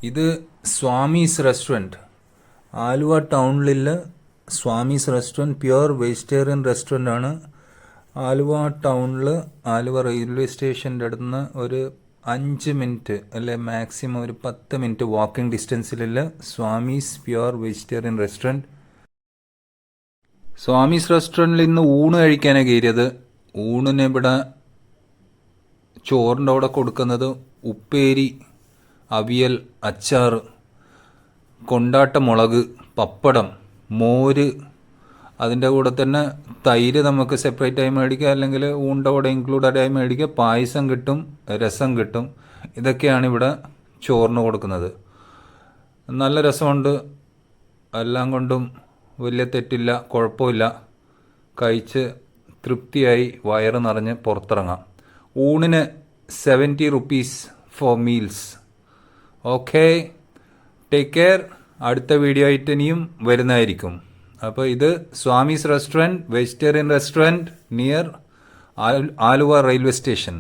ഇത് സ്വാമീസ് റെസ്റ്റോറൻറ്റ്, ആലുവ ടൗണിലുള്ള Swamis restaurant pure vegetarian restaurant ആണ്. ആലുവ ടൗണിൽ ആലുവ റെയിൽവേ സ്റ്റേഷൻ്റെ അടുത്ത് ഒരു 5 മിനിറ്റ് അല്ലെ മാക്സിമം ഒരു 10 മിനിറ്റ് വാക്കിംഗ് ഡിസ്റ്റൻസിലുള്ള Swamis pure vegetarian restaurant. Swamis റെസ്റ്റോറൻറ്റിൽ ഇന്ന് ഊണ് കഴിക്കാനാണ് കയറിയത്. ഊണിന് ഇവിടെ ചോറിൻ്റെ അവിടെ കൊടുക്കുന്നത് ഉപ്പേരി, അവിയൽ, അച്ചാർ, കൊണ്ടാട്ട മുളക്, പപ്പടം, മോര്, അതിൻ്റെ കൂടെ തന്നെ തൈര് നമുക്ക് സെപ്പറേറ്റ് ആയി മേടിക്കുക, അല്ലെങ്കിൽ ഊണ്ട കൂടെ ഇൻക്ലൂഡഡ് ആയി മേടിക്കുക. പായസം കിട്ടും, രസം കിട്ടും. ഇതൊക്കെയാണ് ഇവിടെ ചോറിന് കൊടുക്കുന്നത്. നല്ല രസമുണ്ട്. എല്ലാം കൊണ്ടും വലിയ തെറ്റില്ല, കുഴപ്പമില്ല. കഴിച്ച് തൃപ്തിയായി വയറ് നിറഞ്ഞ് പുറത്തിറങ്ങാം. ഊണിന് 70 rupees for meals. Okay, take care. അടുത്ത വീഡിയോ ആയിട്ട് ഇനിയും വരുന്നതായിരിക്കും. അപ്പോൾ ഇത് Swamy's restaurant, vegetarian restaurant near Aluva railway station.